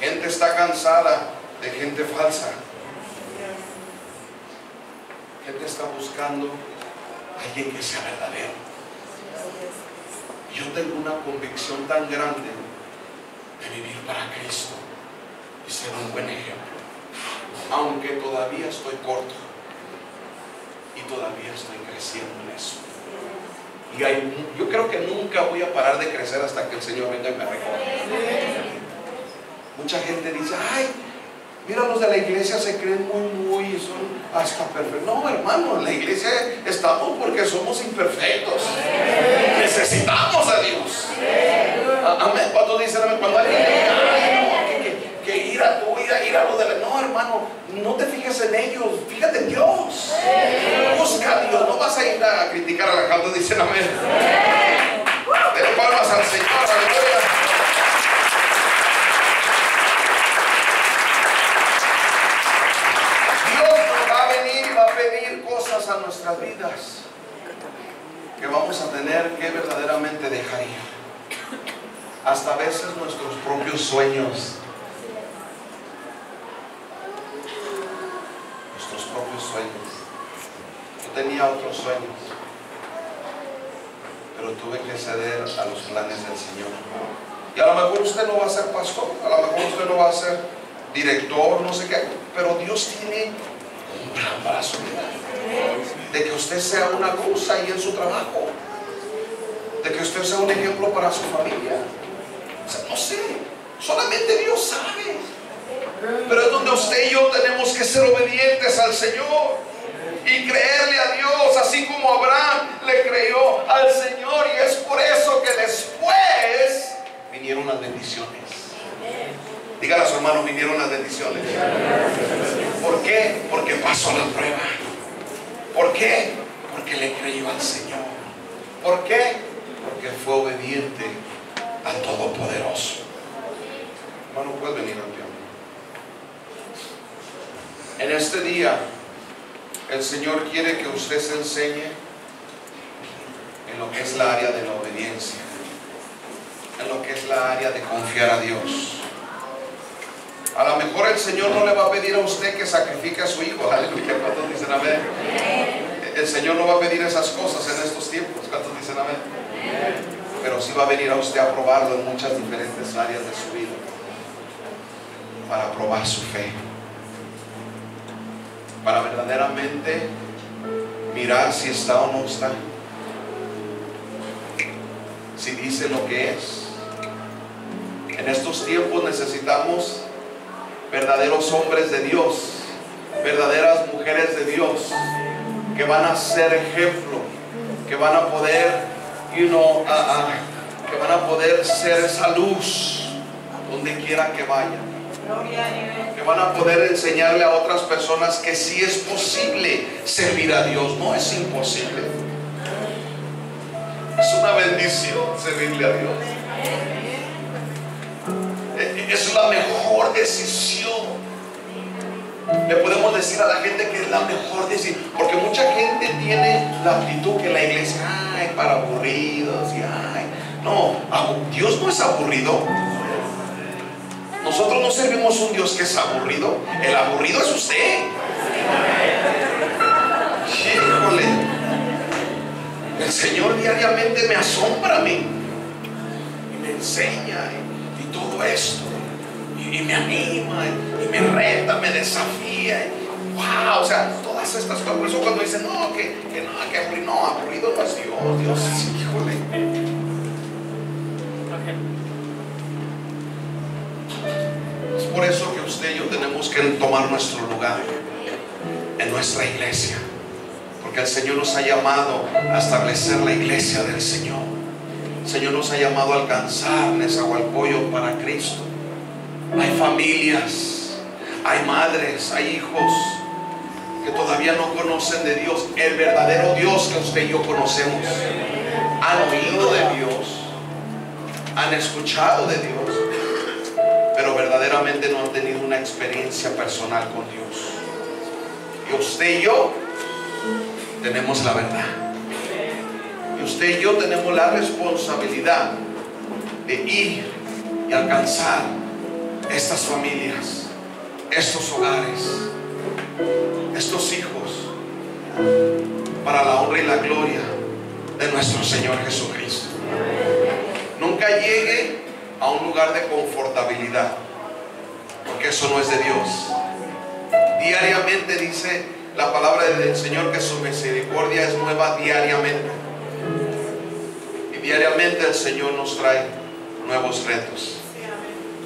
A: Gente está cansada de gente falsa. Gente está buscando a alguien que sea verdadero. Yo tengo una convicción tan grande de vivir para Cristo y ser un buen ejemplo. Aunque todavía estoy corto y todavía estoy creciendo en eso. Y yo creo que nunca voy a parar de crecer hasta que el Señor venga y me recoja. Mucha gente dice, ay, mira, los de la iglesia se creen muy, son hasta perfectos. No, hermano, en la iglesia estamos porque somos imperfectos. Necesitamos a Dios. Amén. ¿Cuántos dicen amén? Cuando alguien dice, ay, no, que ir a tu vida, ir a lo de la... No, hermano, no te fijes en ellos, fíjate en Dios. Busca a Dios, no vas a ir a criticar a la gente. Dicen amén. Denle palmas al Señor, aleluya. Cosas a nuestras vidas que vamos a tener que verdaderamente dejar ir. Hasta a veces nuestros propios sueños. Nuestros propios sueños. Yo tenía otros sueños, pero tuve que ceder a los planes del Señor. Y a lo mejor usted no va a ser pastor, a lo mejor usted no va a ser director, no sé qué, pero Dios tiene un plan para su vida. De que usted sea una luz ahí en su trabajo, de que usted sea un ejemplo para su familia. O sea, no sé, solamente Dios sabe. Pero es donde usted y yo tenemos que ser obedientes al Señor y creerle a Dios, así como Abraham le creyó al Señor. Y es por eso que después vinieron las bendiciones. Dígale a su hermano, vinieron las bendiciones. ¿Por qué? Porque pasó la prueba. ¿Por qué? Porque le creyó al Señor. ¿Por qué? Porque fue obediente al Todopoderoso. Hermano, puedes venir al piano. En este día, el Señor quiere que usted se enseñe en lo que es la área de la obediencia, en lo que es la área de confiar a Dios. A lo mejor el Señor no le va a pedir a usted que sacrifique a su hijo. Aleluya. ¿Cuántos dicen amén? El Señor no va a pedir esas cosas en estos tiempos. ¿Cuántos dicen amén? Pero sí va a venir a usted a probarlo en muchas diferentes áreas de su vida, para probar su fe, para verdaderamente mirar si está o no está, si dice lo que es. En estos tiempos necesitamos verdaderos hombres de Dios, verdaderas mujeres de Dios, que van a ser ejemplo, que van a poder, que van a poder ser esa luz donde quiera que vayan, que van a poder enseñarle a otras personas que sí es posible servir a Dios, no es imposible. Es una bendición servirle a Dios. Es la mejor decisión. Le podemos decir a la gente que es la mejor decisión, porque mucha gente tiene la actitud que la iglesia, ay, para aburridos, y ay, no, Dios no es aburrido. Nosotros no servimos un Dios que es aburrido. El aburrido es usted. Híjole, el Señor diariamente me asombra a mí y me enseña y todo esto, y me anima y me reta, me desafía. Wow, o sea, todas estas cosas. Por eso cuando dicen no, que aburrido, no, aburrido no es Dios. Dios es, híjole. Es por eso que usted y yo tenemos que tomar nuestro lugar en nuestra iglesia, porque el Señor nos ha llamado a establecer la iglesia del Señor. El Señor nos ha llamado a alcanzar Nezahualcóyotl para Cristo. Hay familias, hay madres, hay hijos que todavía no conocen de Dios, el verdadero Dios que usted y yo conocemos. Han oído de Dios, han escuchado de Dios, pero verdaderamente no han tenido una experiencia personal con Dios. Y usted y yo tenemos la verdad, y usted y yo tenemos la responsabilidad de ir y alcanzar estas familias, estos hogares, estos hijos, para la honra y la gloria de nuestro Señor Jesucristo. Nunca llegue a un lugar de confortabilidad, porque eso no es de Dios. Diariamente dice la palabra del Señor que su misericordia es nueva diariamente, y diariamente el Señor nos trae nuevos retos.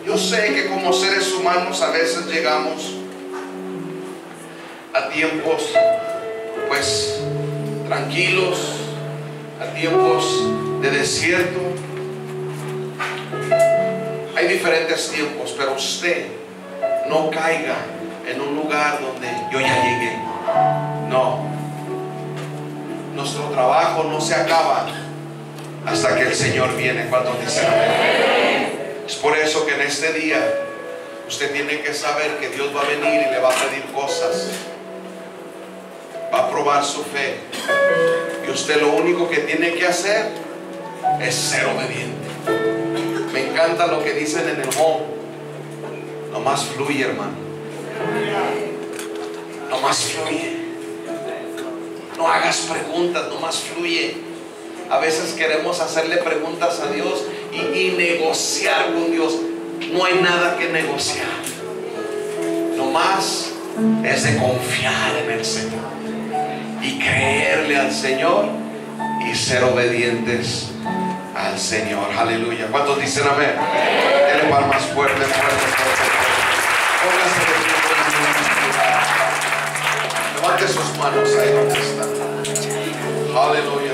A: Yo sé que como seres humanos a veces llegamos a tiempos pues tranquilos, a tiempos de desierto. Hay diferentes tiempos, pero usted no caiga en un lugar donde yo ya llegué. No, nuestro trabajo no se acaba hasta que el Señor viene. Cuando dice amén. Es por eso que en este día usted tiene que saber que Dios va a venir y le va a pedir cosas, va a probar su fe, y usted lo único que tiene que hacer es ser obediente. Me encanta lo que dicen en el home: nomás fluye, hermano, nomás fluye, no hagas preguntas, nomás fluye. A veces queremos hacerle preguntas a Dios y negociar con Dios. No hay nada que negociar, nomás es de confiar en el Señor y creerle al Señor y ser obedientes al Señor. Aleluya. ¿Cuántos dicen amén? Denle palmas fuerte, fuerte. Póngase de pie. Levante sus manos ahí donde están. Aleluya.